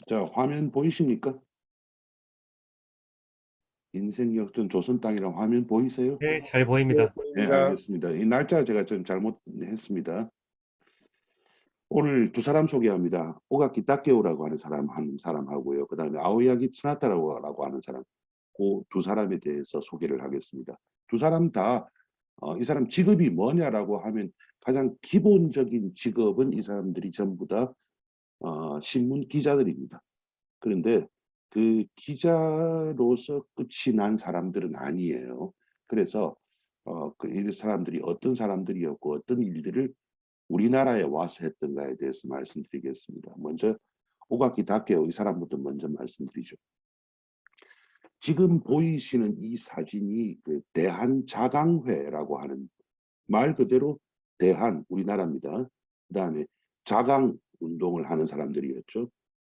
자, 화면 보이십니까? 인생 역전 조선 땅이랑 화면 보이세요? 네, 잘 네, 보입니다. 네, 보입니다. 알겠습니다. 이 날짜 제가 좀 잘못했습니다. 오늘 두 사람 소개합니다. 오가키 다케오라고 하는 사람 한 사람하고요. 그다음에 아오야기 츠나타라고 하는 사람, 그 두 사람에 대해서 소개를 하겠습니다. 두 사람 다 이 사람 직업이 뭐냐라고 하면 가장 기본적인 직업은 이 사람들이 전부 다 신문 기자들입니다. 그런데 그 기자로서 끝이 난 사람들은 아니에요. 그래서 이 사람들이 어떤 사람들이었고 어떤 일들을 우리나라에 와서 했던가에 대해서 말씀드리겠습니다. 먼저 오가키 다케오 이 사람부터 먼저 말씀드리죠. 지금 보이시는 이 사진이 그 대한자강회라고 하는 말 그대로 대한 우리나라입니다. 그다음에 자강 운동을 하는 사람들이었죠.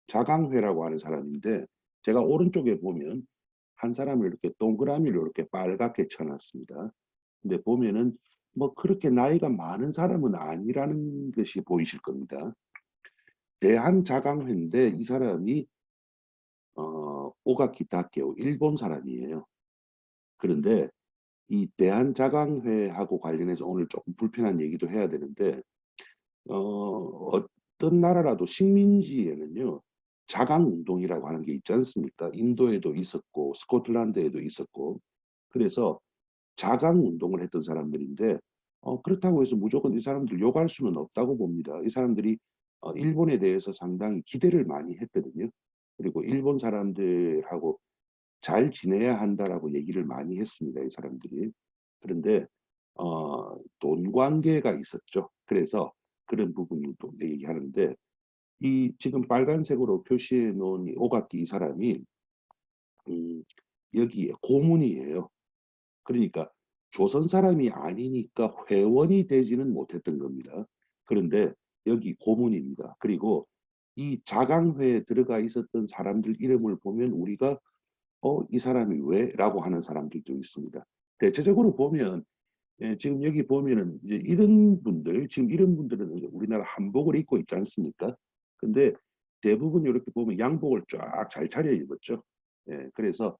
자강회라고 하는 사람인데 제가 오른쪽에 보면 한 사람을 이렇게 동그라미로 이렇게 빨갛게 쳐놨습니다. 근데 보면은 뭐 그렇게 나이가 많은 사람은 아니라는 것이 보이실 겁니다. 대한자강회인데 이 사람이 오가키 다케오 일본 사람이에요. 그런데 이 대한자강회하고 관련해서 오늘 조금 불편한 얘기도 해야 되는데 어떤 나라라도 식민지에는요 자강 운동이라고 하는 게 있지 않습니까? 인도에도 있었고 스코틀랜드에도 있었고 그래서 자강 운동을 했던 사람들인데 그렇다고 해서 무조건 이 사람들 욕할 수는 없다고 봅니다. 이 사람들이 일본에 대해서 상당히 기대를 많이 했거든요. 그리고 일본 사람들하고 잘 지내야 한다라고 얘기를 많이 했습니다. 이 사람들이. 그런데 돈 관계가 있었죠. 그래서 그런 부분도 얘기하는데 이 지금 빨간색으로 표시해 놓은 이 오가키 이 사람이 음, 여기에 고문이에요. 그러니까 조선 사람이 아니니까 회원이 되지는 못했던 겁니다. 그런데 여기 고문입니다. 그리고 이 자강회에 들어가 있었던 사람들 이름을 보면 우리가 이 사람이 왜? 라고 하는 사람들도 있습니다. 대체적으로 보면 지금 여기 보면은 이제 이런 분들 지금 이런 분들은 이제 우리나라 한복을 입고 있지 않습니까? 근데 대부분 이렇게 보면 양복을 쫙 잘 차려 입었죠. 그래서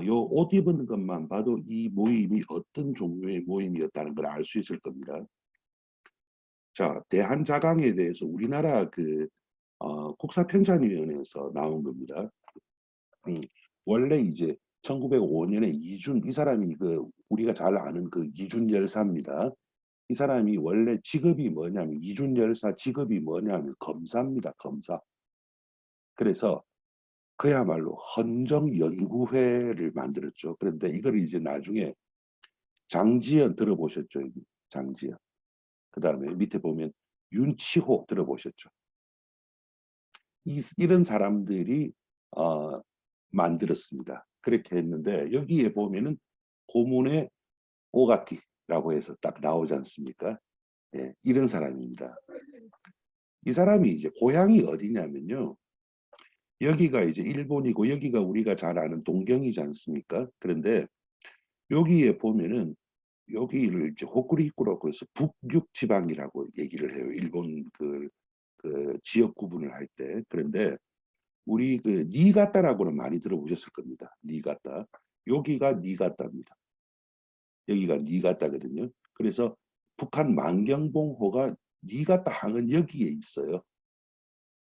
요 옷 입은 것만 봐도 이 모임이 어떤 종류의 모임이었다는 걸 알 수 있을 겁니다. 자, 대한자강에 대해서 우리나라 그 국사편찬위원회에서 나온 겁니다. 음, 원래 이제 1905년에 이준 이 사람이 그 우리가 잘 아는 그 이준 열사입니다. 이 사람이 원래 직업이 뭐냐면 이준 열사 직업이 뭐냐면 검사입니다. 검사. 그래서 그야말로 헌정연구회를 만들었죠. 그런데 이걸 이제 나중에 장지연 들어보셨죠? 여기 장지연. 그다음에 밑에 보면 윤치호 들어보셨죠? 이런 사람들이 어, 만들었습니다. 그렇게 했는데 여기에 보면은 고문의 오가티라고 해서 딱 나오지 않습니까? 이런 사람입니다. 이 사람이 이제 고향이 어디냐면요. 여기가 이제 일본이고 여기가 우리가 잘 아는 동경이지 않습니까? 그런데 여기에 보면은 여기를 이제 호쿠리쿠라고 해서 북육 지방이라고 얘기를 해요. 일본 그 지역 구분을 할 때. 그런데 우리 그 니가타라고는 많이 들어보셨을 겁니다. 니가타. 여기가 니가타입니다. 여기가 니가타거든요. 그래서 북한 만경봉호가 니가타 항은 여기에 있어요.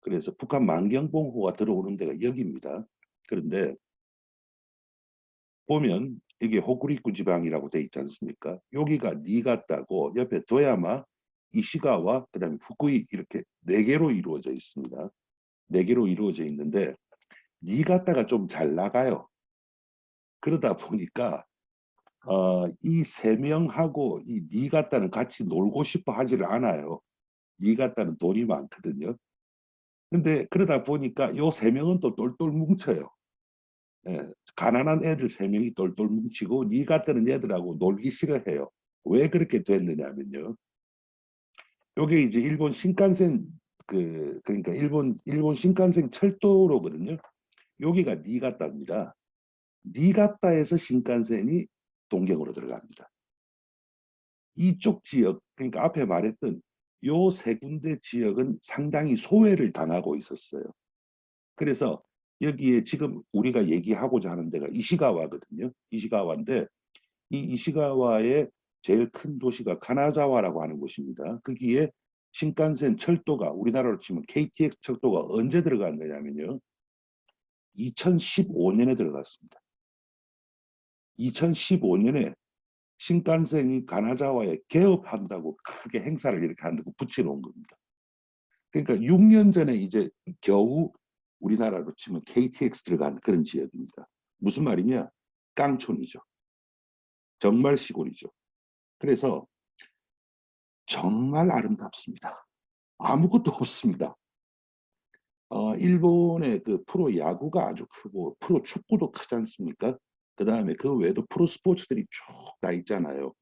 그래서 북한 만경봉호가 들어오는 데가 여기입니다. 그런데 보면 이게 호쿠리쿠 지방이라고 돼 있지 않습니까? 여기가 니가타고 옆에 도야마, 이시가와 그다음에 후쿠이 이렇게 네 개로 이루어져 있습니다. 네 개로 이루어져 있는데 니가타가 좀 잘 나가요. 그러다 보니까 이 세 명하고 이 니가타는 같이 놀고 싶어 하지를 않아요. 니가타는 돈이 많거든요. 근데 그러다 보니까 요 세 명은 또 똘똘 뭉쳐요. 가난한 애들 세 명이 똘똘 뭉치고 니가타는 애들하고 놀기 싫어해요. 왜 그렇게 됐느냐면요. 요게 이제 일본 신칸센 그러니까 일본 신칸센 철도로거든요. 여기가 니가타입니다. 니가타에서 신칸센이 동경으로 들어갑니다. 이쪽 지역, 그러니까 앞에 말했던 요 세 군데 지역은 상당히 소외를 당하고 있었어요. 그래서 여기에 지금 우리가 얘기하고자 하는 데가 이시가와거든요. 이시가와인데 이 이시가와의 제일 큰 도시가 가나자와라고 하는 곳입니다. 거기에 신칸센 철도가 우리나라로 치면 KTX 철도가 언제 들어간 거냐면요. 2015년에 들어갔습니다. 2015년에 신칸센이 가나자와에 개업한다고 크게 행사를 이렇게 한다고 붙여놓은 겁니다. 그러니까 6년 전에 이제 겨우 우리나라로 치면 KTX 들어간 그런 지역입니다. 무슨 말이냐? 깡촌이죠. 정말 시골이죠. 그래서 정말 아름답습니다. 아무것도 없습니다. 일본의 그 프로 야구가 아주 크고 프로 축구도 크지 않습니까? 그 다음에 그 외에도 프로 스포츠들이 쭉 다 있잖아요.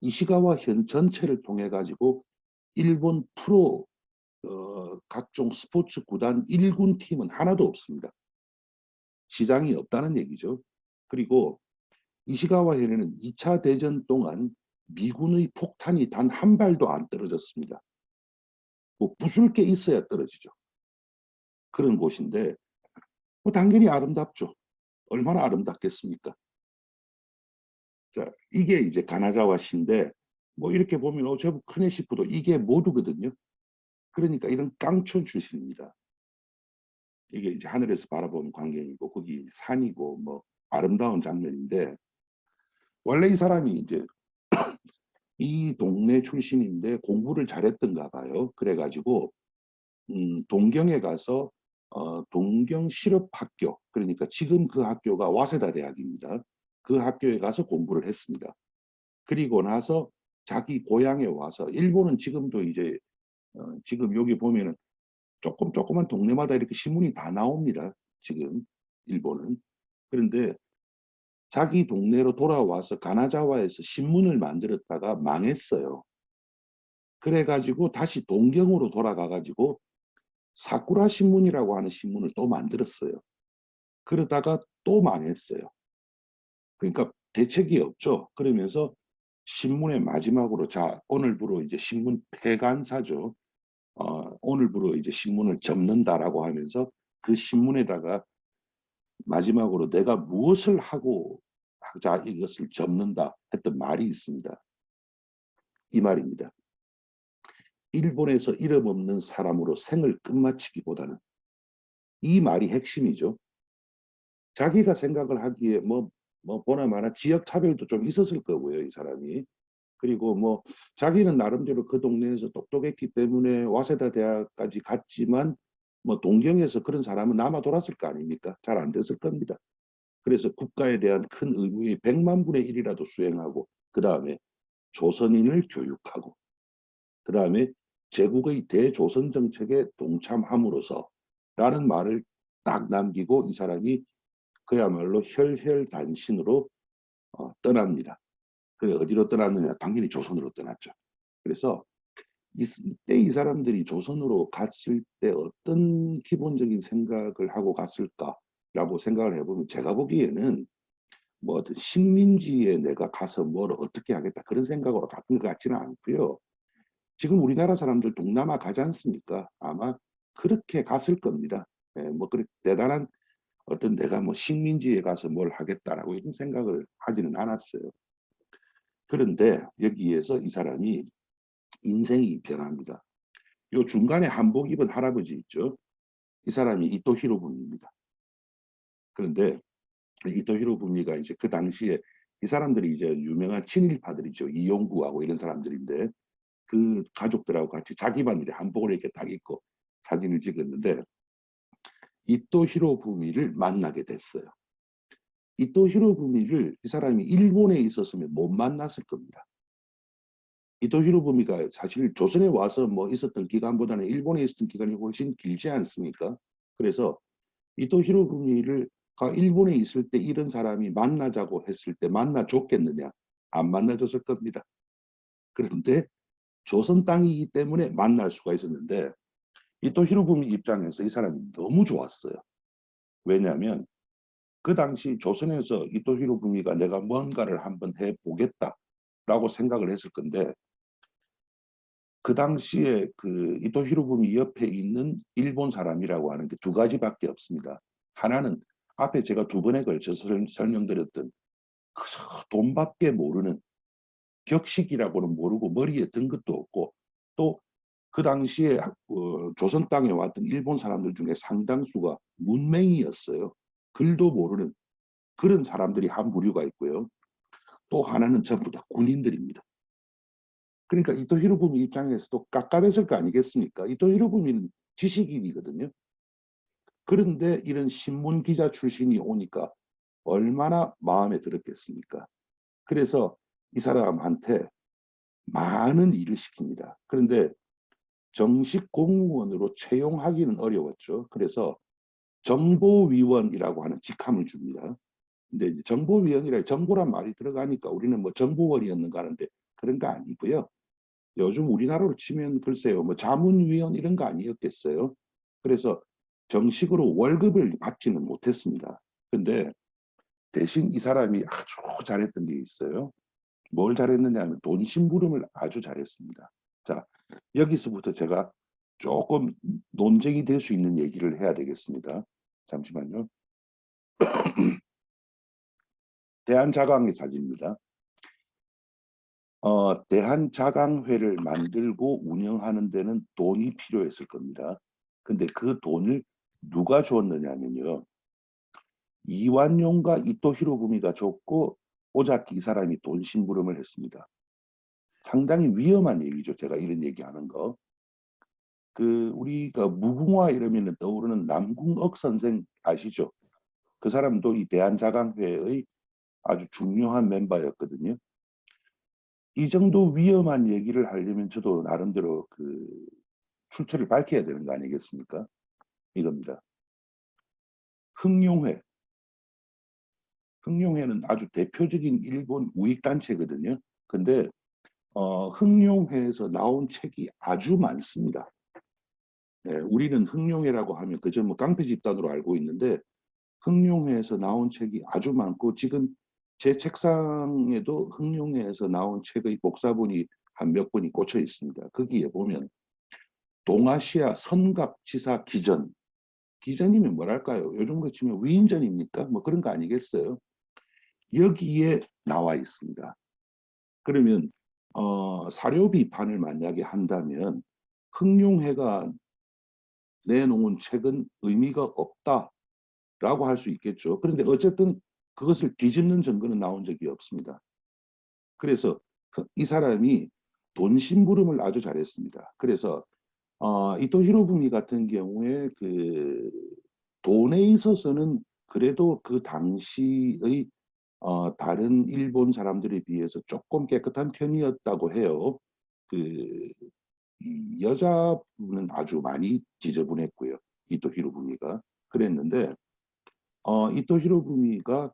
이시가와 현 전체를 통해 가지고 일본 프로 각종 스포츠 구단 1군 팀은 하나도 없습니다. 시장이 없다는 얘기죠. 그리고 이시가와현에는 2차 대전 동안 미군의 폭탄이 단 한 발도 안 떨어졌습니다. 뭐 부술 게 있어야 떨어지죠. 그런 곳인데 뭐 당연히 아름답죠. 얼마나 아름답겠습니까? 자, 이게 이제 가나자와시인데 뭐 이렇게 보면 제법 크네 싶어도 이게 모두거든요. 그러니까 이런 깡촌 출신입니다. 이게 이제 하늘에서 바라보는 광경이고 거기 산이고 뭐 아름다운 장면인데 원래 이 사람이 이제 이 동네 출신인데 공부를 잘했던가 봐요. 그래가지고 동경에 가서 동경 실업학교 그러니까 지금 그 학교가 와세다 대학입니다. 그 학교에 가서 공부를 했습니다. 그리고 나서 자기 고향에 와서 일본은 지금도 이제 지금 여기 보면은 조그만 동네마다 이렇게 신문이 다 나옵니다. 지금 일본은. 그런데 자기 동네로 돌아와서 가나자와에서 신문을 만들었다가 망했어요. 그래가지고 다시 동경으로 돌아가가지고 사쿠라 신문이라고 하는 신문을 또 만들었어요. 그러다가 또 망했어요. 그러니까 대책이 없죠. 그러면서 신문의 마지막으로 자 오늘부로 이제 신문 폐간사죠. 오늘부로 이제 신문을 접는다라고 하면서 그 신문에다가 마지막으로 내가 무엇을 하고 자 이것을 접는다 했던 말이 있습니다. 이 말입니다. 일본에서 이름 없는 사람으로 생을 끝마치기보다는 이 말이 핵심이죠. 자기가 생각을 하기에 뭐 보나마나 지역 차별도 좀 있었을 거고요, 이 사람이. 그리고 뭐 자기는 나름대로 그 동네에서 똑똑했기 때문에 와세다 대학까지 갔지만 뭐 동경에서 그런 사람은 남아 돌았을 거 아닙니까? 잘 안 됐을 겁니다. 그래서 국가에 대한 큰 의무의 100만 분의 1이라도 수행하고 그 다음에 조선인을 교육하고 그 다음에 제국의 대조선 정책에 동참함으로써 라는 말을 딱 남기고 이 사람이 그야말로 혈혈단신으로 떠납니다. 그래 어디로 떠났느냐? 당연히 조선으로 떠났죠. 그래서 이때 이 사람들이 조선으로 갔을 때 어떤 기본적인 생각을 하고 갔을까라고 생각을 해보면 제가 보기에는 뭐 어떤 식민지에 내가 가서 뭘 어떻게 하겠다 그런 생각으로 갔던 것 같지는 않고요. 지금 우리나라 사람들 동남아 가지 않습니까? 아마 그렇게 갔을 겁니다. 뭐 그렇게 대단한 어떤 내가 뭐 식민지에 가서 뭘 하겠다라고 이런 생각을 하지는 않았어요. 그런데 여기에서 이 사람이 인생이 변합니다. 요 중간에 한복 입은 할아버지 있죠. 이 사람이 이토 히로부미입니다. 그런데 이토 히로부미가 이제 그 당시에 이 사람들이 이제 유명한 친일파들이죠. 이용구하고 이런 사람들인데 그 가족들하고 같이 자기만들이 한복을 이렇게 딱 입고 사진을 찍었는데 이토 히로부미를 만나게 됐어요. 이토 히로부미를 이 사람이 일본에 있었으면 못 만났을 겁니다. 이토 히로부미가 사실 조선에 와서 뭐 있었던 기간보다는 일본에 있었던 기간이 훨씬 길지 않습니까? 그래서 이토 히로부미를 일본에 있을 때 이런 사람이 만나자고 했을 때 만나줬겠느냐? 안 만나줬을 겁니다. 그런데 조선 땅이기 때문에 만날 수가 있었는데 이토 히로부미 입장에서 이 사람이 너무 좋았어요. 왜냐하면 그 당시 조선에서 이토 히로부미가 내가 뭔가를 한번 해보겠다라고 생각을 했을 건데 그 당시에 그 이토 히로부미 옆에 있는 일본 사람이라고 하는 게 두 가지밖에 없습니다. 하나는 앞에 제가 두 번에 걸쳐서 설명드렸던 그 돈밖에 모르는 격식이라고는 모르고 머리에 든 것도 없고 또 그 당시에 조선 땅에 왔던 일본 사람들 중에 상당수가 문맹이었어요. 글도 모르는 그런 사람들이 한 부류가 있고요. 또 하나는 전부 다 군인들입니다. 그러니까 이토 히로부미 입장에서도 깝깝했을 거 아니겠습니까? 이토 히로부미는 지식인이거든요. 그런데 이런 신문 기자 출신이 오니까 얼마나 마음에 들었겠습니까? 그래서 이 사람한테 많은 일을 시킵니다. 그런데 정식 공무원으로 채용하기는 어려웠죠. 그래서 정보위원이라고 하는 직함을 줍니다. 근데 이제 정보위원이라 정보란 말이 들어가니까 우리는 뭐 정보원이었는가 하는데 그런 거 아니고요. 요즘 우리나라로 치면 글쎄요, 뭐 자문위원 이런 거 아니었겠어요. 그래서 정식으로 월급을 받지는 못했습니다. 근데 대신 이 사람이 아주 잘했던 게 있어요. 뭘 잘했느냐 하면 돈 심부름을 아주 잘했습니다. 자, 여기서부터 제가 조금 논쟁이 될 수 있는 얘기를 해야 되겠습니다. 잠시만요. 대한자강의 사진입니다. 대한자강회를 만들고 운영하는 데는 돈이 필요했을 겁니다. 근데 그 돈을 누가 줬느냐면요. 이완용과 이토 히로부미가 줬고 오자키 이 사람이 돈 심부름을 했습니다. 상당히 위험한 얘기죠. 제가 이런 얘기하는 거. 그 우리가 무궁화 이러면 떠오르는 남궁억 선생 아시죠? 그 사람도 이 대한자강회의 아주 중요한 멤버였거든요. 이 정도 위험한 얘기를 하려면 저도 나름대로 그 출처를 밝혀야 되는 거 아니겠습니까? 이겁니다. 흥룡회. 흥룡회는 아주 대표적인 일본 우익단체거든요. 근데 흥룡회에서 나온 책이 아주 많습니다. 네, 우리는 흥룡회라고 하면 그저 뭐 깡패 집단으로 알고 있는데 흥룡회에서 나온 책이 아주 많고 지금 제 책상에도 흥룡회에서 나온 책의 복사본이 한 몇 권이 꽂혀 있습니다. 거기에 보면 동아시아 선갑지사 기전, 기전이면 뭐랄까요? 요즘으로 치면 위인전입니까? 뭐 그런 거 아니겠어요? 여기에 나와 있습니다. 그러면 사료 비판을 만약에 한다면 흥룡회가 내놓은 책은 의미가 없다라고 할 수 있겠죠. 그런데 어쨌든 그것을 뒤집는 증거는 나온 적이 없습니다. 그래서 이 사람이 돈 심부름을 아주 잘했습니다. 그래서 이토 히로부미 같은 경우에 그 돈에 있어서는 그래도 그 당시의 다른 일본 사람들에 비해서 조금 깨끗한 편이었다고 해요. 그 이 여자분은 아주 많이 지저분했고요. 이토 히로부미가 그랬는데 이토 히로부미가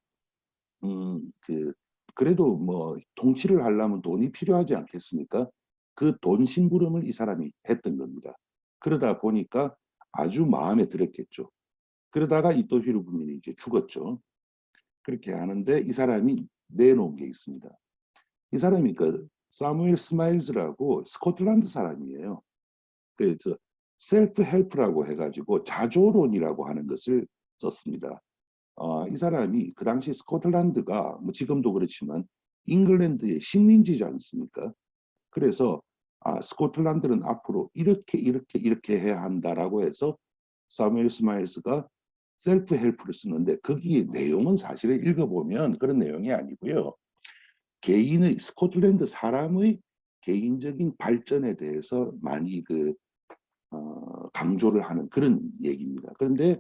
그 그래도 뭐 통치를 하려면 돈이 필요하지 않겠습니까? 그 돈 심부름을 이 사람이 했던 겁니다. 그러다 보니까 아주 마음에 들었겠죠. 그러다가 이토 히로부미는 이제 죽었죠. 그렇게 하는데 이 사람이 내놓은 게 있습니다. 이 사람이 그 사무엘 스마일즈라고 스코틀랜드 사람이에요. 그래서 셀프 헬프라고 해가지고 자조론이라고 하는 것을 썼습니다. 이 사람이 그 당시 스코틀랜드가 뭐 지금도 그렇지만 잉글랜드의 식민지지 않습니까? 그래서 스코틀랜드는 앞으로 이렇게 해야 한다라고 해서 사무엘 스마일스가 셀프 헬프를 쓰는데 거기에 내용은 사실을 읽어보면 그런 내용이 아니고요. 개인의 스코틀랜드 사람의 개인적인 발전에 대해서 많이 강조를 하는 그런 얘기입니다. 그런데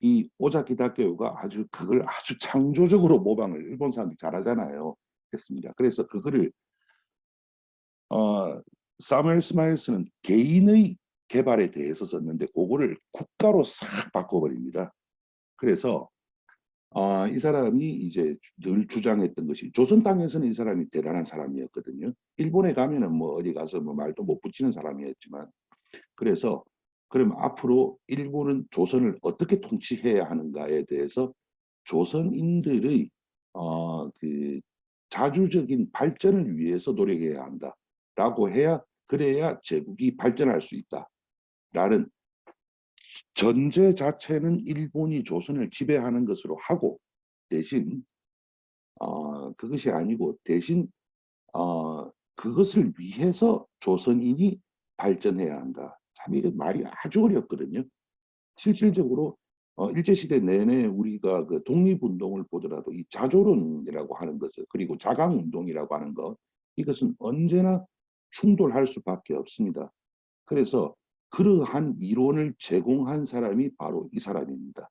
이 오자키 다케오가 아주 그걸 아주 창조적으로 모방을 일본 사람들이 잘하잖아요. 했습니다. 그래서 그거를 사무엘 스마일스는 개인의 개발에 대해서 썼는데 그거를 국가로 싹 바꿔버립니다. 그래서 이 사람이 이제 늘 주장했던 것이 조선 땅에서는 이 사람이 대단한 사람이었거든요. 일본에 가면은 뭐 어디 가서 뭐 말도 못 붙이는 사람이었지만 그래서 그럼 앞으로 일본은 조선을 어떻게 통치해야 하는가에 대해서 조선인들의 그 자주적인 발전을 위해서 노력해야 한다라고 해야 그래야 제국이 발전할 수 있다라는 전제 자체는 일본이 조선을 지배하는 것으로 하고, 대신 그것이 아니고 대신 그것을 위해서 조선인이 발전해야 한다. 참 이게 말이 아주 어렵거든요. 실질적으로 일제시대 내내 우리가 그 독립운동을 보더라도 이 자조론이라고 하는 것을, 그리고 자강운동이라고 하는 것, 이것은 언제나 충돌할 수밖에 없습니다. 그래서 그러한 이론을 제공한 사람이 바로 이 사람입니다.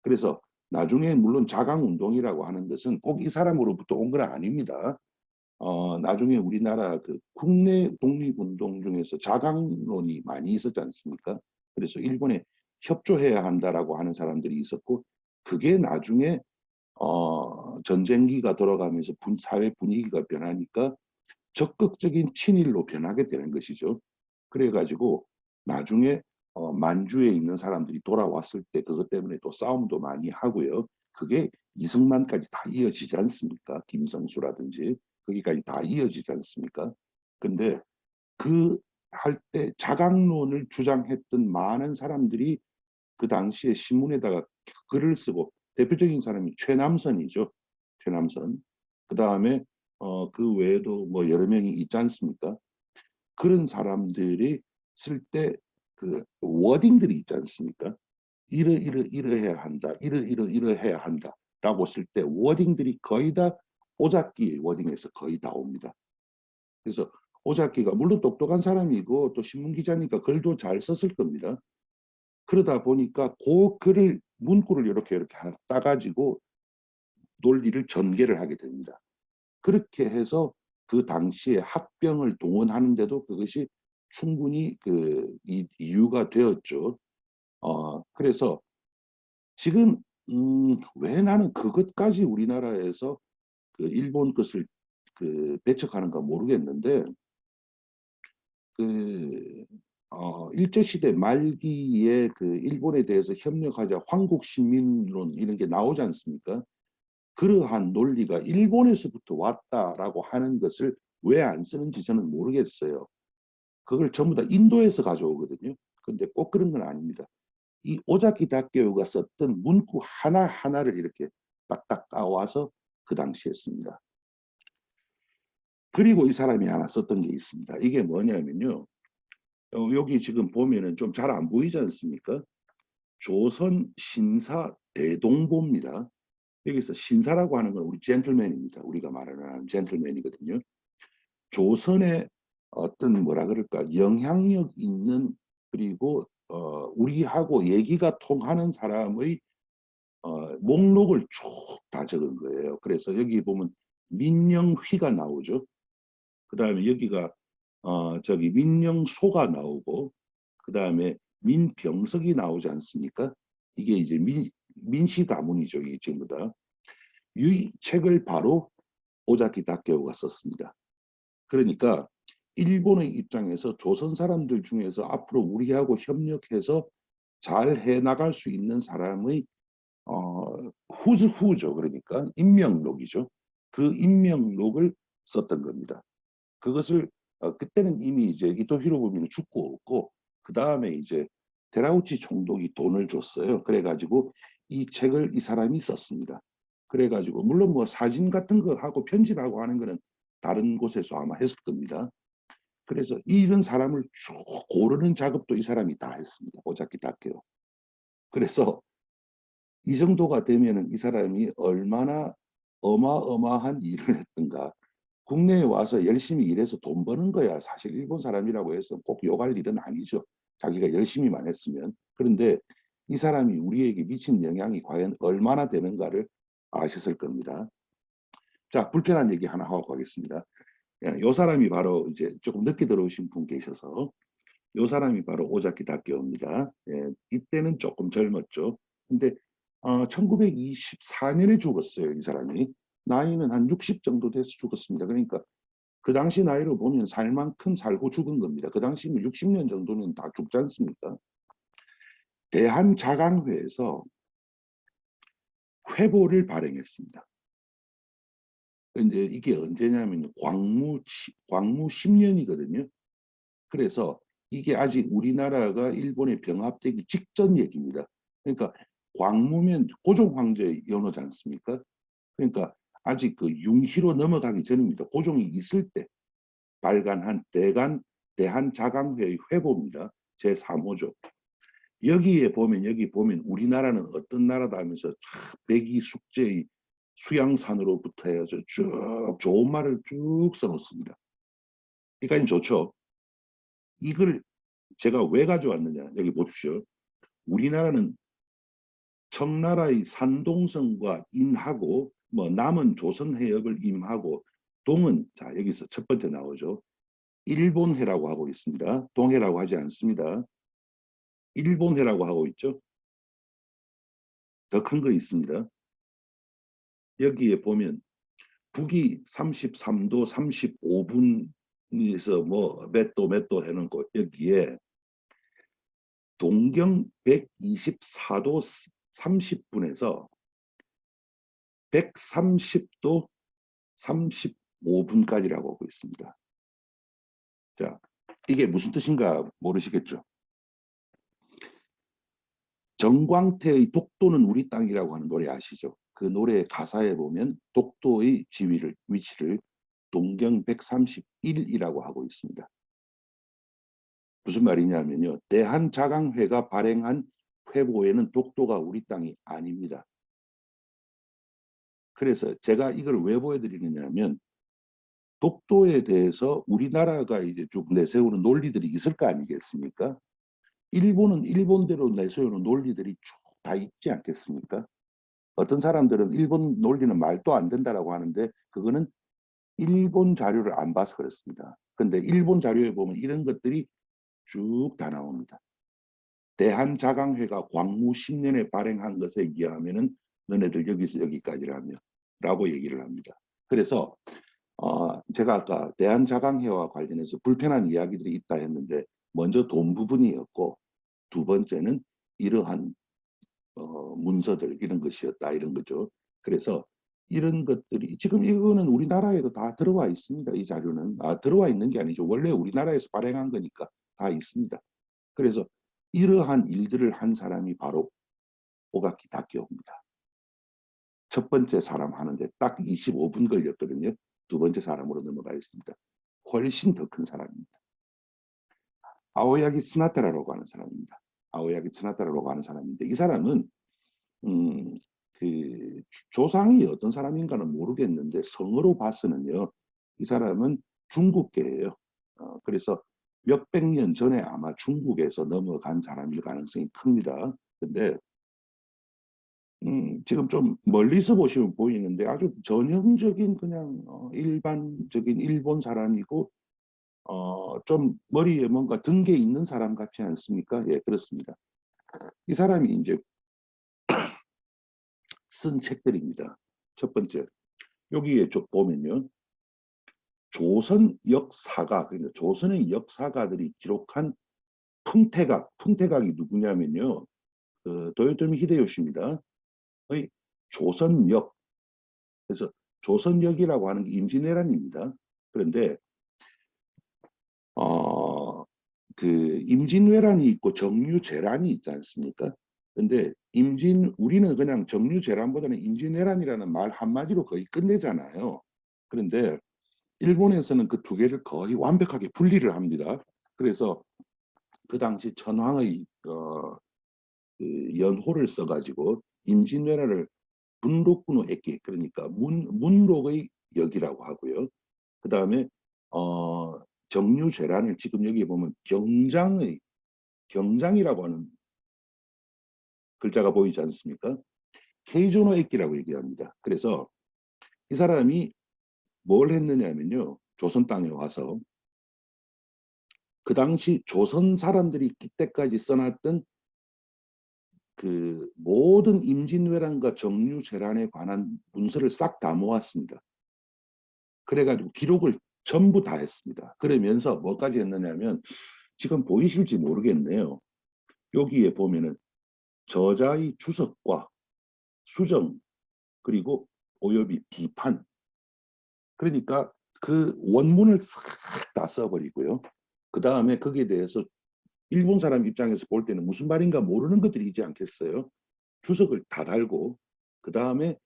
그래서 나중에 물론 자강운동이라고 하는 것은 꼭 이 사람으로부터 온 건 아닙니다. 나중에 우리나라 그 국내 독립운동 중에서 자강론이 많이 있었지 않습니까? 그래서 일본에 협조해야 한다라고 하는 사람들이 있었고, 그게 나중에 전쟁기가 돌아가면서 사회 분위기가 변하니까 적극적인 친일로 변하게 되는 것이죠. 그래가지고 나중에 만주에 있는 사람들이 돌아왔을 때 그것 때문에 또 싸움도 많이 하고요. 그게 이승만까지 다 이어지지 않습니까? 김성수라든지 거기까지 다 이어지지 않습니까? 근데 그 할 때 자강론을 주장했던 많은 사람들이 그 당시에 신문에다가 글을 쓰고, 대표적인 사람이 최남선이죠. 최남선. 그 다음에 그 외에도 뭐 여러 명이 있지 않습니까? 그런 사람들이 쓸 때 그 워딩들이 있지 않습니까? 이러해야 한다. 이러해야 한다라고 쓸 때 워딩들이 거의 다 오작기 워딩에서 거의 다 옵니다. 그래서 오작기가 물론 똑똑한 사람이고 또 신문 기자니까 글도 잘 썼을 겁니다. 그러다 보니까 그 글을 문구를 이렇게 하나 따가지고 논리를 전개를 하게 됩니다. 그렇게 해서 그 당시에 합병을 동원하는데도 그것이 충분히 이유가 되었죠. 그래서 지금 왜 나는 그것까지 우리나라에서 그 일본 것을 배척하는가 모르겠는데, 그 일제시대 말기에 그 일본에 대해서 협력하자 황국신민론 이런 게 나오지 않습니까? 그러한 논리가 일본에서부터 왔다라고 하는 것을 왜 안 쓰는지 저는 모르겠어요. 그걸 전부 다 인도에서 가져오거든요. 근데 꼭 그런 건 아닙니다. 이 오자키 다케오가 썼던 문구 하나하나를 이렇게 딱딱 따와서 그 당시에 씁니다. 그리고 이 사람이 하나 썼던 게 있습니다. 이게 뭐냐면요. 여기 지금 보면은 좀 잘 안 보이지 않습니까? 조선 신사 대동보입니다. 여기서 신사라고 하는 건 우리 젠틀맨입니다. 우리가 말하는 젠틀맨이거든요. 조선의 어떤 뭐라 그럴까 영향력 있는, 그리고 우리하고 얘기가 통하는 사람의 목록을 쭉 다 적은 거예요. 그래서 여기 보면 민영휘가 나오죠. 그 다음에 여기가 저기 민영소가 나오고, 그 다음에 민병석이 나오지 않습니까? 이게 이제 민씨 가문이죠. 이 전부 다. 이 책을 바로 오자키 다케오가 썼습니다. 그러니까 일본의 입장에서 조선 사람들 중에서 앞으로 우리하고 협력해서 잘 해나갈 수 있는 사람의 후죠. 그러니까 인명록이죠. 그 인명록을 썼던 겁니다. 그것을 그때는 이미 이제 이토 히로부미는 죽고 없고, 그 다음에 이제 데라우치 총독이 돈을 줬어요. 그래가지고 이 책을 이 사람이 썼습니다. 그래가지고 물론 뭐 사진 같은 거 하고 편집하고 하는 거는 다른 곳에서 아마 했을 겁니다. 그래서 이런 사람을 쭉 고르는 작업도 이 사람이 다 했습니다. 오자키 다케오. 그래서 이 정도가 되면은 이 사람이 얼마나 어마어마한 일을 했던가. 국내에 와서 열심히 일해서 돈 버는 거야. 사실 일본 사람이라고 해서 꼭 욕할 일은 아니죠. 자기가 열심히만 했으면. 그런데 이 사람이 우리에게 미친 영향이 과연 얼마나 되는가를 아셨을 겁니다. 자, 불편한 얘기 하나 하고 가겠습니다. 이 사람이 바로 이제 조금 늦게 들어오신 분 계셔서, 이 사람이 바로 오자키 다케오입니다. 예, 이때는 조금 젊었죠. 근데 1924년에 죽었어요, 이 사람이. 나이는 한 60 정도 돼서 죽었습니다. 그러니까 그 당시 나이로 보면 살 만큼 살고 죽은 겁니다. 그 당시면 60년 정도는 다 죽지 않습니까? 대한자강회에서 회보를 발행했습니다. 이제 이게 언제냐면 광무 10년이거든요. 그래서 이게 아직 우리나라가 일본에 병합되기 직전 얘기입니다. 그러니까 광무면 고종 황제 연호지 않습니까? 그러니까 아직 그 융희로 넘어가기 전입니다. 고종이 있을 때 발간한 대한자강회의 회보입니다. 제3호죠. 여기 보면 우리나라는 어떤 나라다 하면서 백이 숙제의 수양산으로부터 해서 쭉 좋은 말을 쭉 써놓습니다. 그러니까 좋죠. 이걸 제가 왜 가져왔느냐. 여기 보십시오. 우리나라는 청나라의 산동성과 인하고 뭐 남은 조선 해역을 임하고 동은 자 여기서 첫 번째 나오죠. 일본해라고 하고 있습니다. 동해라고 하지 않습니다. 일본해라고 하고 있죠. 더 큰 거 있습니다. 여기에 보면 북이 33도 35분에서 뭐 몇 도 해는 곳 여기에 동경 124도 30분에서 130도 35분까지라고 하고 있습니다. 자, 이게 무슨 뜻인가 모르시겠죠? 정광태의 독도는 우리 땅이라고 하는 노래 아시죠? 그 노래 가사에 보면 독도의 위치를 동경 131이라고 하고 있습니다. 무슨 말이냐면요. 대한자강회가 발행한 회보에는 독도가 우리 땅이 아닙니다. 그래서 제가 이걸 왜 보여드리느냐면 독도에 대해서 우리나라가 이제 쭉 내세우는 논리들이 있을 거 아니겠습니까? 일본은 일본대로 내세우는 논리들이 쭉 다 있지 않겠습니까? 어떤 사람들은 일본 논리는 말도 안 된다라고 하는데 그거는 일본 자료를 안 봐서 그렇습니다. 그런데 일본 자료에 보면 이런 것들이 쭉 다 나옵니다. 대한자강회가 광무 10년에 발행한 것에 의하면은 너네들 여기서 여기까지라며 라고 얘기를 합니다. 그래서 제가 아까 대한자강회와 관련해서 불편한 이야기들이 있다 했는데 먼저 돈 부분이었고 두 번째는 이러한 문서들 이런 것이었다 이런 거죠. 그래서 이런 것들이 지금 이거는 우리나라에도 다 들어와 있습니다. 이 자료는 들어와 있는 게 아니죠. 원래 우리나라에서 발행한 거니까 다 있습니다. 그래서 이러한 일들을 한 사람이 바로 오가키 다케오입니다. 첫 번째 사람 하는데 딱 25분 걸렸거든요. 두 번째 사람으로 넘어가 있습니다. 훨씬 더 큰 사람입니다. 아오야기 스나타라라고 하는 사람입니다. 아오야기 스나타라라고 하는 사람인데 이 사람은 그 조상이 어떤 사람인가는 모르겠는데 성으로 봐서는요. 이 사람은 중국계예요. 그래서 몇백 년 전에 아마 중국에서 넘어간 사람일 가능성이 큽니다. 근데 지금 좀 멀리서 보시면 보이는데 아주 전형적인 그냥 일반적인 일본 사람이고 좀 머리에 뭔가 든 게 있는 사람 같지 않습니까? 예, 그렇습니다. 이 사람이 이제 쓴 책들입니다. 첫 번째, 여기에 좀 보면요. 조선 역사가, 그러니까 조선의 역사가들이 기록한 풍태각이 누구냐면요. 도요토미 히데요시입니다. 조선역, 그래서 조선역이라고 하는 게 임진왜란입니다. 그런데 그 임진왜란이 있고 정유재란이 있지 않습니까? 근데 우리는 그냥 정유재란보다는 임진왜란이라는 말 한마디로 거의 끝내잖아요. 그런데 일본에서는 그 두 개를 거의 완벽하게 분리를 합니다. 그래서 그 당시 천황의 그 연호를 써가지고 임진왜란을 분록군의 액기 그러니까 문록의 역이라고 하고요. 그 다음에 정유재란을 지금 여기 보면 경장이라고 하는 글자가 보이지 않습니까? 케이조노 액기라고 얘기합니다. 그래서 이 사람이 뭘 했느냐면요. 조선 땅에 와서 그 당시 조선 사람들이 이때까지 써놨던 그 모든 임진왜란과 정유재란에 관한 문서를 싹 다 모았습니다. 그래가지고 기록을 전부 다 했습니다. 그러면서 뭐까지 했느냐면 지금 보이실지 모르겠네요. 여기에 보면은 저자의 주석과 수정 그리고 오여비 비판 그러니까 그 원문을 싹 다 써버리고요. 그 다음에 거기에 대해서 일본 사람 입장에서 볼 때는 무슨 말인가 모르는 것들이 있지 않겠어요? 주석을 다 달고 그 다음에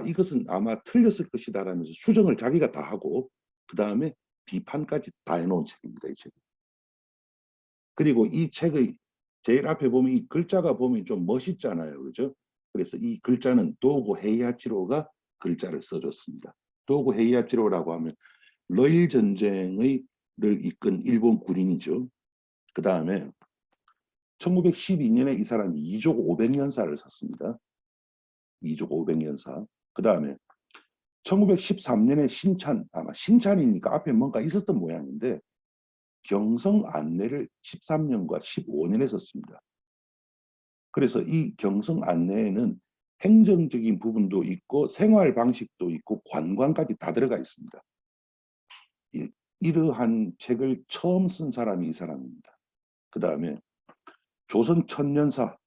이것은 아마 틀렸을 것이다라면서 수정을 자기가 다 하고 그 다음에 비판까지 다 해놓은 책입니다. 이 책. 그리고 이 책의 제일 앞에 보면 이 글자가 보면 좀 멋있잖아요. 그죠? 그래서 이 글자는 도고 헤이하치로가 글자를 써줬습니다. 도고 헤이하치로라고 하면 러일 전쟁을 이끈 일본 군인이죠. 그 다음에 1912년에 이 사람이 이족 500년사를 샀습니다. 이족 500년사. 그 다음에 1913년에 아마 신찬이니까 앞에 뭔가 있었던 모양인데 경성 안내를 13년과 15년에 썼습니다. 그래서 이 경성 안내에는 행정적인 부분도 있고 생활 방식도 있고 관광까지 다 들어가 있습니다. 이러한 책을 처음 쓴 사람이 이 사람입니다. 그 다음에 조선 천년사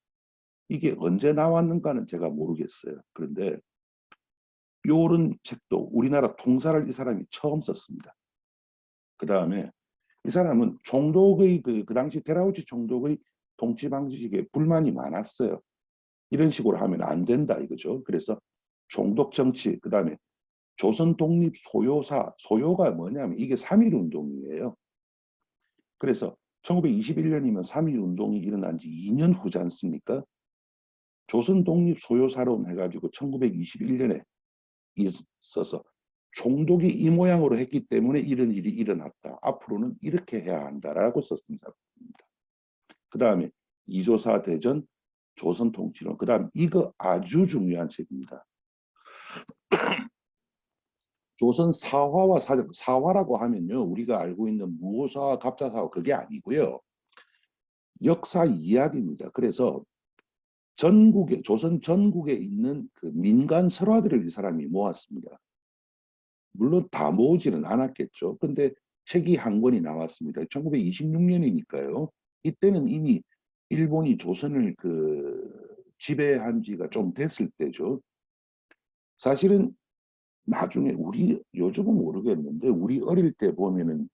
이게 언제 나왔는가는 제가 모르겠어요. 그런데 요런 책도 우리나라 통사를 이 사람이 처음 썼습니다. 그 다음에 이 사람은 총독의 그 당시 테라우치 총독의 통치 방식에 불만이 많았어요. 이런 식으로 하면 안 된다 이거죠. 그래서 총독 정치, 그 다음에 조선 독립 소요사, 소요가 뭐냐면 이게 3.1 운동이에요. 그래서 1921년이면 3.1 운동이 일어난 지 2년 후지 않습니까? 조선 독립 소요사론 해가지고 1921년에 있어서 총독이 이 모양으로 했기 때문에 이런 일이 일어났다. 앞으로는 이렇게 해야 한다라고 썼습니다. 그 다음에 이조사 대전 조선 통치론. 그 다음 이거 아주 중요한 책입니다. 조선 사화와 사정. 사화라고 하면요. 우리가 알고 있는 무호사와 갑자사화 그게 아니고요. 역사 이야기입니다. 그래서 전국에 조선 전국에 있는 그 민간 설화들을 이 사람이 모았습니다. 물론 다 모으지는 않았겠죠. 근데 책이 한 권이 나왔습니다. 1926년이니까요. 이때는 이미 일본이 조선을 지배한 지가 좀 됐을 때죠. 사실은 나중에 우리 요즘은 모르겠는데 우리 어릴 때 보면은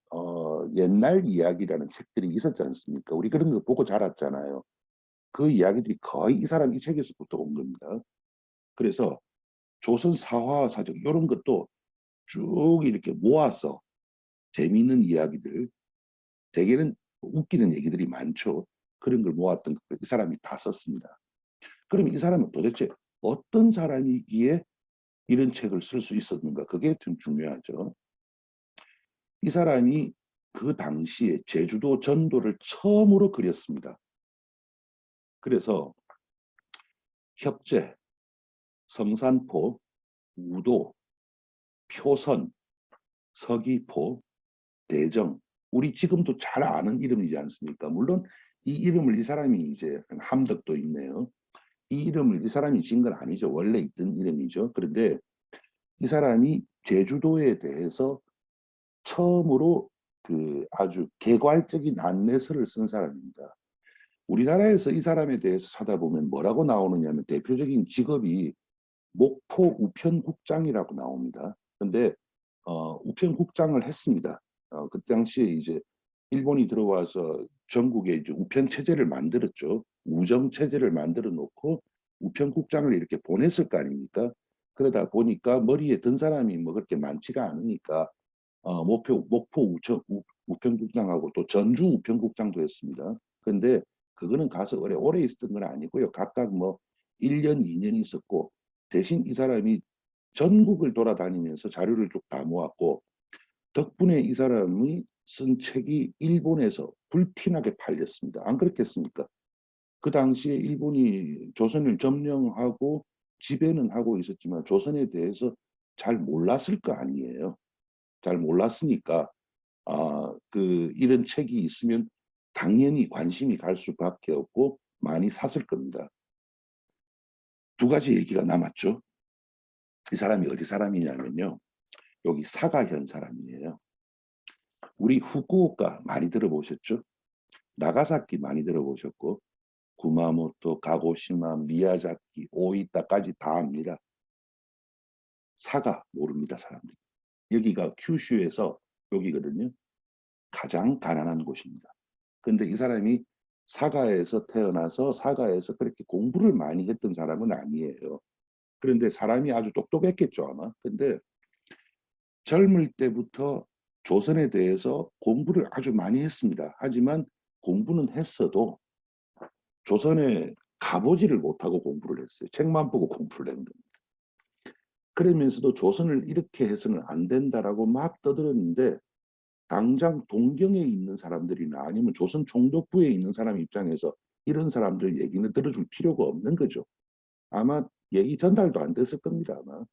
옛날 이야기라는 책들이 있었지 않습니까? 우리 그런 거 보고 자랐잖아요. 그 이야기들이 거의 이 사람 이 책에서부터 온 겁니다. 그래서 조선 사화 사적 이런 것도 쭉 이렇게 모아서 재미있는 이야기들, 대개는 웃기는 얘기들이 많죠. 그런 걸 모았던 이 사람이 다 썼습니다. 그럼 이 사람은 도대체 어떤 사람이기에 이런 책을 쓸 수 있었는가? 그게 좀 중요하죠. 이 사람이 그 당시에 제주도 전도를 처음으로 그렸습니다. 그래서 협재, 성산포, 우도, 표선, 서귀포, 대정, 우리 지금도 잘 아는 이름이지 않습니까? 물론 이 이름을 이 사람이 이제 함덕도 있네요. 이 이름을 이 사람이 지은 건 아니죠. 원래 있던 이름이죠. 그런데 이 사람이 제주도에 대해서 처음으로 아주 개괄적인 안내서를 쓴 사람입니다. 우리나라에서 이 사람에 대해서 찾아보면 뭐라고 나오느냐면 대표적인 직업이 목포 우편국장이라고 나옵니다. 그런데 우편국장을 했습니다. 그 당시에 이제 일본이 들어와서 전국에 이제 우편 체제를 만들었죠. 우정 체제를 만들어 놓고 우편국장을 이렇게 보냈을 거 아닙니까? 그러다 보니까 머리에 든 사람이 뭐 그렇게 많지가 않으니까 목포 우편국장하고 또 전주 우편국장도 했습니다. 그런데 그거는 가서 오래 있었던 건 아니고요. 각각 뭐 1년, 2년 있었고 대신 이 사람이 전국을 돌아다니면서 자료를 쭉 다 모았고 덕분에 이 사람이 쓴 책이 일본에서 불티나게 팔렸습니다. 안 그렇겠습니까? 그 당시에 일본이 조선을 점령하고 지배는 하고 있었지만 조선에 대해서 잘 몰랐을 거 아니에요. 잘 몰랐으니까 이런 책이 있으면 당연히 관심이 갈 수밖에 없고 많이 샀을 겁니다. 두 가지 얘기가 남았죠. 이 사람이 어디 사람이냐면요. 여기 사가현 사람이에요. 우리 후쿠오카 많이 들어보셨죠? 나가사키 많이 들어보셨고 구마모토, 가고시마, 미야자키, 오이타까지 다 압니다. 사가 모릅니다, 사람들이. 여기가 큐슈에서 여기거든요. 가장 가난한 곳입니다. 근데 이 사람이 사가에서 태어나서 사가에서 그렇게 공부를 많이 했던 사람은 아니에요. 그런데 사람이 아주 똑똑했겠죠, 아마. 근데 젊을 때부터 조선에 대해서 공부를 아주 많이 했습니다. 하지만 공부는 했어도 조선에 가보지를 못하고 공부를 했어요. 책만 보고 공부를 한 겁니다. 그러면서도 조선을 이렇게 해서는 안 된다라고 막 떠들었는데 당장 동경에 있는 사람들이나 아니면 조선 총독부에 있는 사람 입장에서 이런 사람들 얘기는 들어줄 필요가 없는 거죠. 아마 얘기 전달도 안 됐을 겁니다. 아마.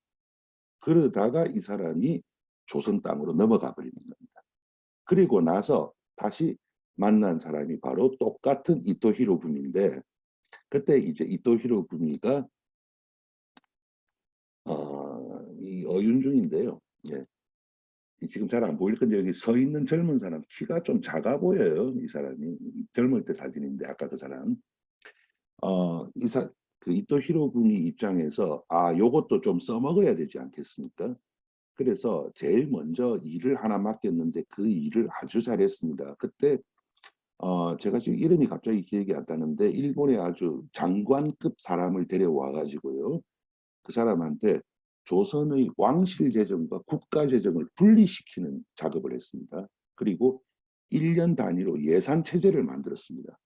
그러다가 이 사람이 조선 땅으로 넘어가 버리는 겁니다. 그리고 나서 다시 만난 사람이 바로 똑같은 이토 히로부미인데 그때 이제 이토 히로부미가 이 어윤중인데요. 예. 지금 잘 안 보일 건데 여기 서 있는 젊은 사람 키가 좀 작아 보여요. 이 사람이 젊을 때 사진인데 아까 그 사람 이사 그 이토 히로부미 입장에서 요것도 좀 써먹어야 되지 않겠습니까? 그래서 제일 먼저 일을 하나 맡겼는데 그 일을 아주 잘했습니다. 그때 제가 지금 이름이 갑자기 기억이 안 나는데 일본의 아주 장관급 사람을 데려와 가지고요. 그 사람한테 조선의 왕실 재정과 국가 재정을 분리시키는 작업을 했습니다. 그리고 1년 단위로 예산 체제를 만들었습니다.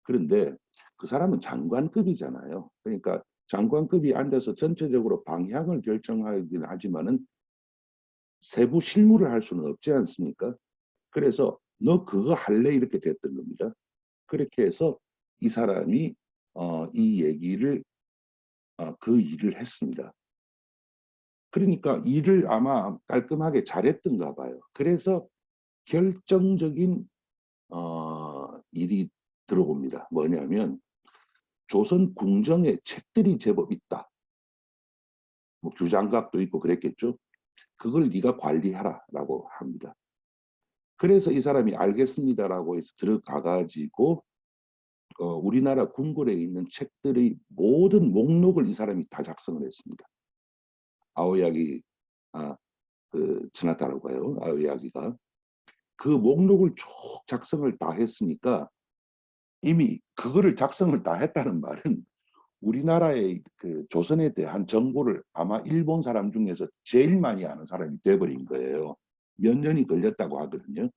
그런데 그 사람은 장관급이잖아요. 그러니까 장관급이 앉아서 전체적으로 방향을 결정하긴 하지만은 세부 실무를 할 수는 없지 않습니까? 그래서 너 그거 할래 이렇게 됐던 겁니다. 그렇게 해서 이 사람이 이 얘기를 그 일을 했습니다. 그러니까 일을 아마 깔끔하게 잘했던가 봐요. 그래서 결정적인 일이 들어옵니다. 뭐냐면 조선 궁정에 책들이 제법 있다. 뭐 규장각도 있고 그랬겠죠. 그걸 네가 관리하라라고 합니다. 그래서 이 사람이 알겠습니다라고 해서 들어가 가지고 우리나라 궁궐에 있는 책들의 모든 목록을 이 사람이 다 작성을 했습니다. 아오야기 그 츠나타라고 해요. 아오야기가 그 목록을 쭉 작성을 다 했으니까 이미 그거를 작성을 다 했다는 말은 우리나라의 그 조선에 대한 정보를 아마 일본 사람 중에서 제일 많이 아는 사람이 돼버린 거예요. 몇 년이 걸렸다고 하거든요.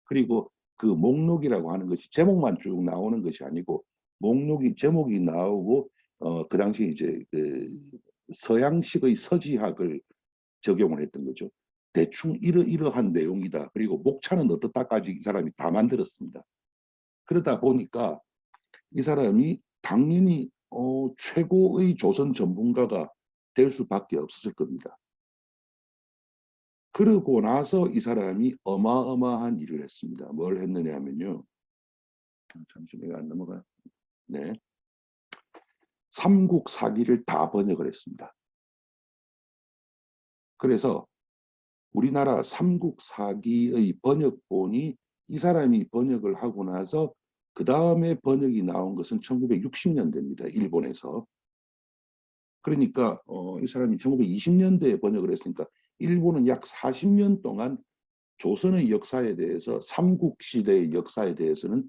그리고 그 목록이라고 하는 것이 제목만 쭉 나오는 것이 아니고 목록이 제목이 나오고 그 당시 이제 그 서양식의 서지학을 적용을 했던 거죠. 대충 이러이러한 내용이다. 그리고 목차는 어떻다까지 이 사람이 다 만들었습니다. 그러다 보니까 이 사람이 당연히 최고의 조선 전문가가 될 수밖에 없었을 겁니다. 그러고 나서 이 사람이 어마어마한 일을 했습니다. 뭘 했느냐 하면요. 잠시 내가 안 넘어가요. 네. 삼국 사기를 다 번역을 했습니다. 그래서 우리나라 삼국 사기의 번역본이 이 사람이 번역을 하고 나서 그 다음에 번역이 나온 것은 1960년대입니다. 일본에서. 그러니까 이 사람이 1920년대에 번역을 했으니까 일본은 약 40년 동안 조선의 역사에 대해서 삼국시대의 역사에 대해서는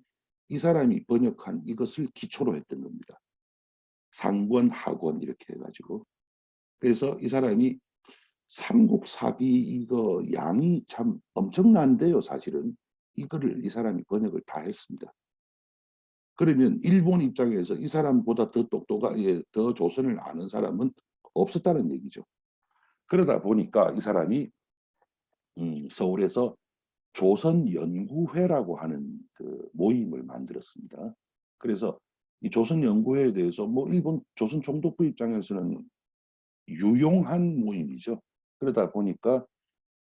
이 사람이 번역한 이것을 기초로 했던 겁니다. 상권, 하권 이렇게 해가지고. 그래서 이 사람이 삼국사기 이거 양이 참 엄청난데요. 사실은 이거를 이 사람이 번역을 다 했습니다. 그러면 일본 입장에서 이 사람보다 더 똑똑하게 더 조선을 아는 사람은 없었다는 얘기죠. 그러다 보니까 이 사람이 서울에서 조선연구회라고 하는 그 모임을 만들었습니다. 그래서 이 조선연구회에 대해서 뭐 일본 조선 총독부 입장에서는 유용한 모임이죠. 그러다 보니까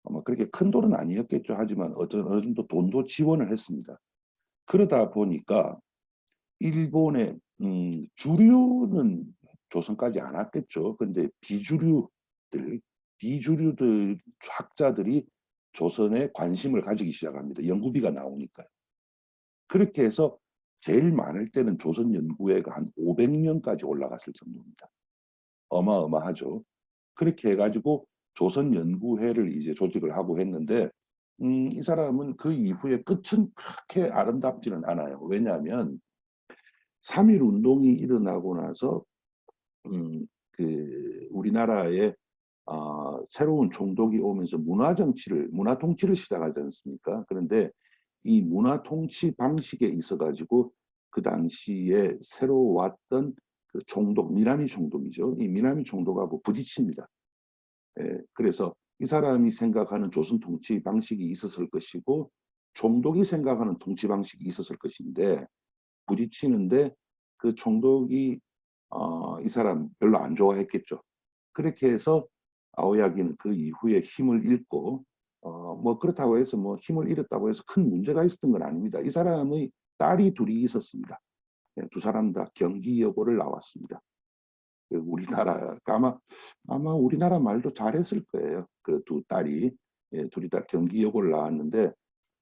아마 그렇게 큰 돈은 아니었겠죠. 하지만 어느 정도 돈도 지원을 했습니다. 그러다 보니까 일본의 주류는 조선까지 안 왔겠죠. 근데 비주류들 학자들이 조선에 관심을 가지기 시작합니다. 연구비가 나오니까요. 그렇게 해서 제일 많을 때는 조선 연구회가 한 500명까지 올라갔을 정도입니다. 어마어마하죠. 그렇게 해가지고 조선 연구회를 이제 조직을 하고 했는데 이 사람은 그 이후에 끝은 그렇게 아름답지는 않아요. 왜냐하면 3.1 운동이 일어나고 나서 우리나라에 새로운 총독이 오면서 문화 통치를 시작하지 않습니까? 그런데 이 문화 통치 방식에 있어 가지고 그 당시에 새로 왔던 그 총독, 미나미 총독이죠. 이 미나미 총독하고 부딪힙니다. 예, 그래서 이 사람이 생각하는 조선 통치 방식이 있었을 것이고 총독이 생각하는 통치 방식이 있었을 것인데 부딪히는데 그 총독이 이 사람 별로 안 좋아했겠죠. 그렇게 해서 아오야기는 그 이후에 힘을 잃고 뭐 그렇다고 해서 뭐 힘을 잃었다고 해서 큰 문제가 있었던 건 아닙니다. 이 사람의 딸이 둘이 있었습니다. 예, 두 사람 다 경기 여고를 나왔습니다. 우리나라 아마 우리나라 말도 잘했을 거예요. 그 두 딸이 예, 둘이 다 경기 여고를 나왔는데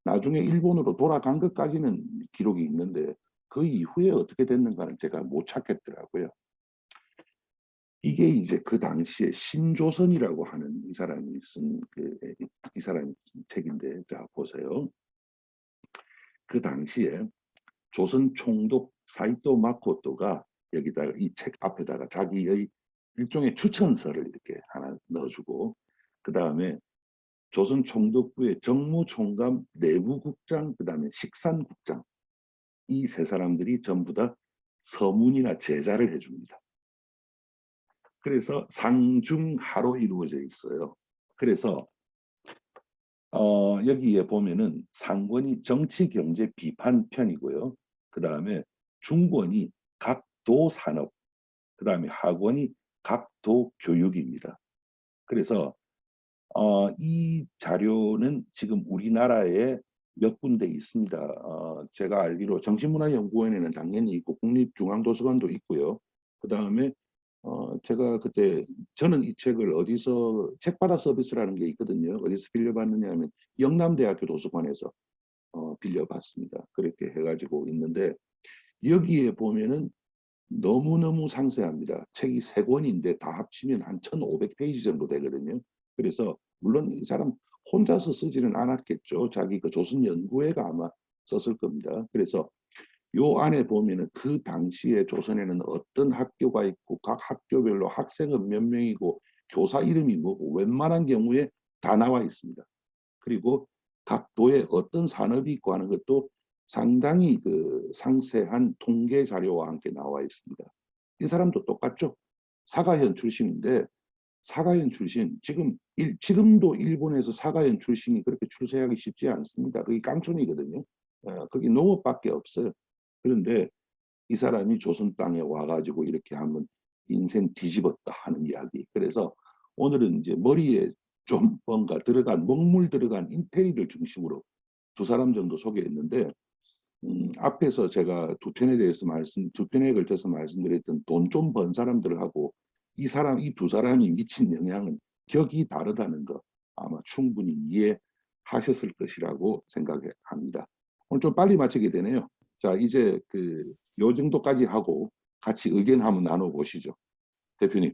나중에 일본으로 돌아간 것까지는 기록이 있는데 그 이후에 어떻게 됐는가는 제가 못 찾겠더라고요. 이게 이제 그 당시에 신조선이라고 하는 이 사람이 쓴 이 사람이 쓴 책인데 자 보세요. 그 당시에 조선 총독 사이토 마코토가 여기다가 이 책 앞에다가 자기의 일종의 추천서를 이렇게 하나 넣어주고 그 다음에 조선 총독부의 정무총감 내부국장 그 다음에 식산국장 이 세 사람들이 전부 다 서문이나 제자를 해줍니다. 그래서 상중하로 이루어져 있어요. 그래서 여기에 보면은 상권이 정치 경제 비판 편이고요. 그 다음에 중권이 각도 산업, 그 다음에 하권이 각도 교육입니다. 그래서 이 자료는 지금 우리나라에 몇 군데 있습니다. 제가 알기로 정신문화연구원에는 당연히 있고 국립중앙도서관도 있고요. 그 다음에 제가 그때 저는 이 책을 어디서 책받아 서비스라는 게 있거든요. 어디서 빌려봤느냐 하면 영남대학교 도서관에서 빌려봤습니다. 그렇게 해가지고 있는데 여기에 보면은 너무너무 상세합니다. 책이 세 권인데 다 합치면 한 1,500페이지 정도 되거든요. 그래서 물론 이 사람 혼자서 쓰지는 않았겠죠. 자기 그 조선연구회가 아마 썼을 겁니다. 그래서 요 안에 보면은 그 당시에 조선에는 어떤 학교가 있고 각 학교별로 학생은 몇 명이고 교사 이름이 뭐고 웬만한 경우에 다 나와 있습니다. 그리고 각 도에 어떤 산업이 있고 하는 것도 상당히 그 상세한 통계 자료와 함께 나와 있습니다. 이 사람도 똑같죠. 사가현 출신인데 사가현 출신 지금도 일본에서 사가현 출신이 그렇게 출세하기 쉽지 않습니다. 그게 깡촌이거든요. 거기 농업밖에 없어요. 그런데 이 사람이 조선 땅에 와가지고 이렇게 하면 인생 뒤집었다 하는 이야기. 그래서 오늘은 이제 머리에 좀 뭔가 들어간 먹물 들어간 인테리어를 중심으로 두 사람 정도 소개했는데 앞에서 제가 두 편에 걸쳐서 말씀드렸던 돈 좀 번 사람들하고 이 두 사람이 미친 영향은 격이 다르다는 거 아마 충분히 이해하셨을 것이라고 생각합니다. 오늘 좀 빨리 마치게 되네요. 자, 이제 요 정도까지 하고 같이 의견 한번 나눠보시죠. 대표님.